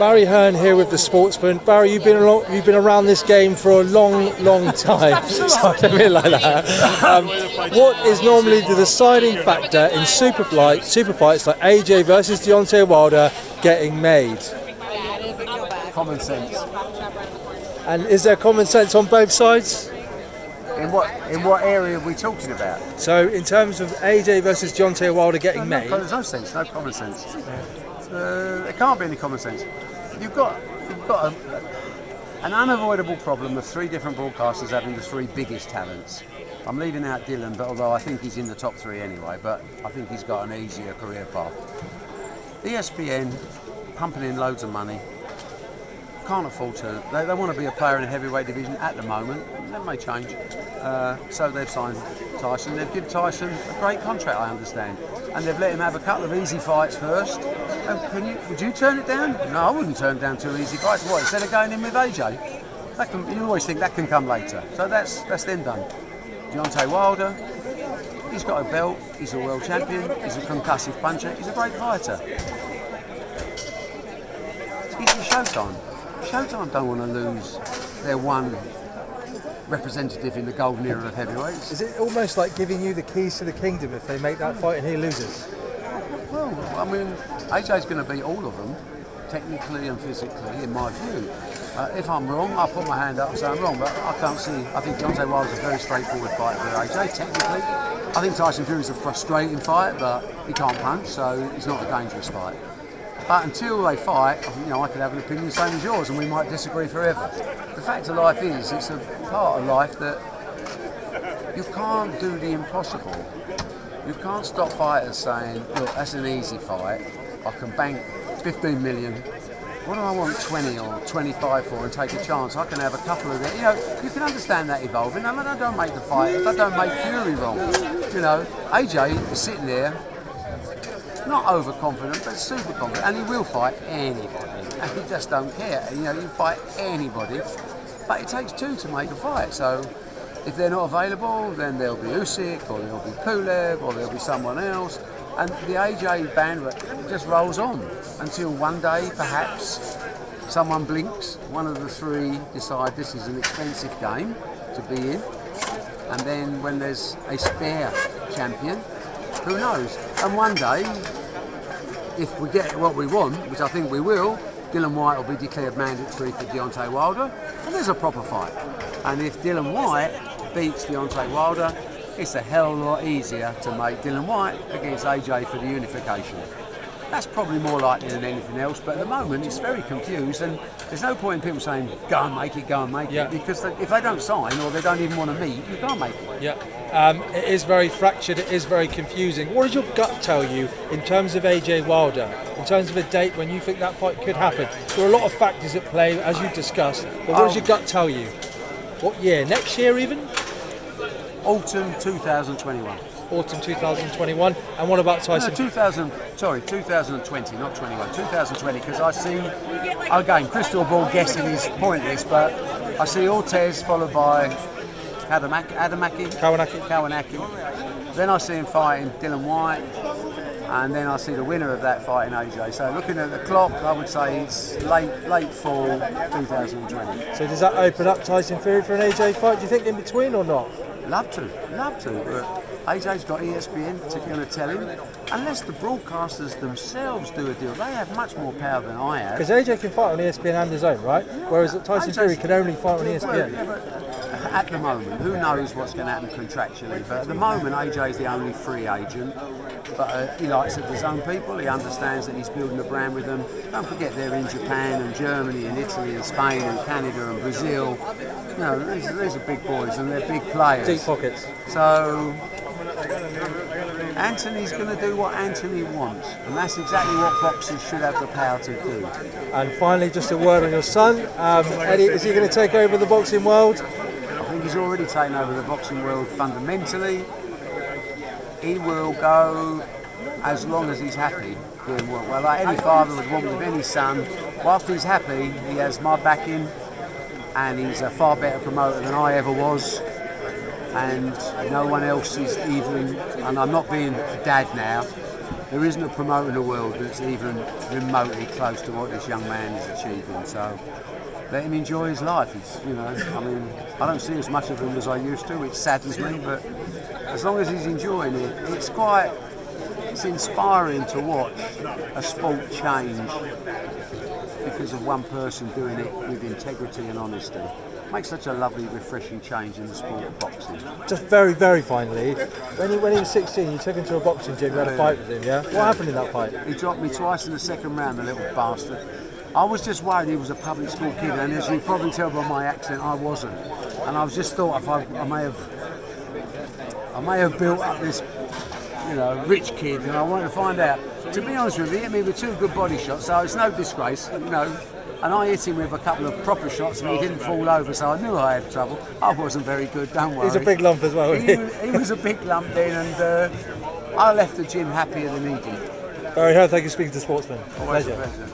Barry Hearn here with the Sportsman. Barry, you've been around this game for a long time. Sorry, I mean like that. What is normally the deciding factor in super fights like AJ versus Deontay Wilder getting made? Common sense. And is there common sense on both sides? In what area are we talking about? So in terms of AJ versus Deontay Wilder getting made, there's no sense, no common sense. There can't be any common sense. You've got an unavoidable problem of three different broadcasters having the three biggest talents. I'm leaving out Dylan, but although I think he's in the top three anyway, but I think he's got an easier career path. ESPN pumping in loads of money. Can't afford to. They want to be a player in the heavyweight division at the moment. That may change. So they've signed Tyson. They've given Tyson a great contract, I understand, and they've let him have a couple of easy fights first. Would you turn it down? No, I wouldn't turn down two easy fights. What, instead of going in with AJ? You always think that can come later. So that's then done. Deontay Wilder, he's got a belt. He's a world champion. He's a concussive puncher. He's a great fighter. He's in Showtime. Showtime don't want to lose their one representative in the golden era of heavyweights. Is it almost like giving you the keys to the kingdom if they make that fight and he loses? Well, I mean, AJ's going to beat all of them, technically and physically, in my view. If I'm wrong, I'll put my hand up and say I'm wrong, but I can't see. I think Deontay Wilder's a very straightforward fight for AJ, technically. I think Tyson Fury's a frustrating fight, but he can't punch, so it's not a dangerous fight. But until they fight, I could have an opinion the same as yours, and we might disagree forever. The fact of life is, it's a part of life that you can't do the impossible. You can't stop fighters saying, look, that's an easy fight. I can bank 15 million. What do I want 20 or 25 for and take a chance? I can have a couple of them. You can understand that evolving. I mean, I don't make the fight. I don't make Fury wrong. AJ is sitting there, not overconfident, but super confident, and he will fight anybody, and he just don't care. You fight anybody, but it takes two to make a fight. So if they're not available, then there'll be Usyk, or there'll be Pulev, or there'll be someone else, and the AJ bandwagon just rolls on until one day, perhaps, someone blinks, one of the three decide this is an expensive game to be in, and then when there's a spare champion, who knows? And one day, if we get what we want, which I think we will, Dylan White will be declared mandatory for Deontay Wilder, and there's a proper fight. And if Dylan White beats Deontay Wilder, it's a hell of a lot easier to make Dylan White against AJ for the unification. That's probably more likely than anything else, but at the moment it's very confused, and there's no point in people saying, go and make it, because if they don't sign or they don't even want to meet, you can't make it. Yeah, it is very fractured, it is very confusing. What does your gut tell you in terms of AJ Wilder, in terms of a date when you think that fight could happen? There are a lot of factors at play, as you discussed, but what does your gut tell you? What year? Next year even? Autumn 2021. Autumn 2021. And what about Tyson? 2020, not 21. 2020, because I see, again, crystal ball guessing is pointless, but I see Ortez followed by Kawanaki. Then I see him fighting Dylan White, and then I see the winner of that fight in AJ. So looking at the clock, I would say it's late fall 2020. So does that open up Tyson Fury for an AJ fight, do you think, in between or not? Love to, but AJ's got ESPN going to tell him, unless the broadcasters themselves do a deal. They have much more power than I have. Because AJ can fight on ESPN and his own, right? Whereas Tyson Fury can only fight on ESPN. Well, but at the moment, who knows what's going to happen contractually, but at the moment AJ is the only free agent, but he likes it with his own people. He understands that he's building a brand with them. Don't forget they're in Japan and Germany and Italy and Spain and Canada and Brazil. These are big boys and they're big players. Deep pockets. So Anthony's going to do what Anthony wants, and that's exactly what boxers should have the power to do. And finally, just a word on your son. Eddie, is he going to take over the boxing world? I think he's already taken over the boxing world fundamentally. He will go as long as he's happy doing work. Well, like any father would want with any son, whilst he's happy, he has my backing, and he's a far better promoter than I ever was. And no one else is even, and I'm not being a dad now, there isn't a promoter in the world that's even remotely close to what this young man is achieving. So let him enjoy his life. It's, you know, I mean, I don't see as much of him as I used to, which saddens me, but as long as he's enjoying it, it's inspiring to watch a sport change because of one person doing it with integrity and honesty. Makes such a lovely, refreshing change in the sport of boxing. Just very, very finally, when he was 16, you took him to a boxing gym, you had a fight with him, yeah? What happened in that fight? He dropped me twice in the second round, the little bastard. I was just worried he was a public school kid, and as you probably tell by my accent, I wasn't. And I was just thought if I may have built up this, you know, rich kid, and I wanted to find out. To be honest with you, he hit me with 2 good body shots, so it's no disgrace, you know. And I hit him with a couple of proper shots, and he didn't fall over, so I knew I had trouble. I wasn't very good, don't worry. He's a big lump as well, isn't he? He was a big lump then, and I left the gym happier than he did. Barry Hearn, thank you for speaking to Sportsman. Always a pleasure.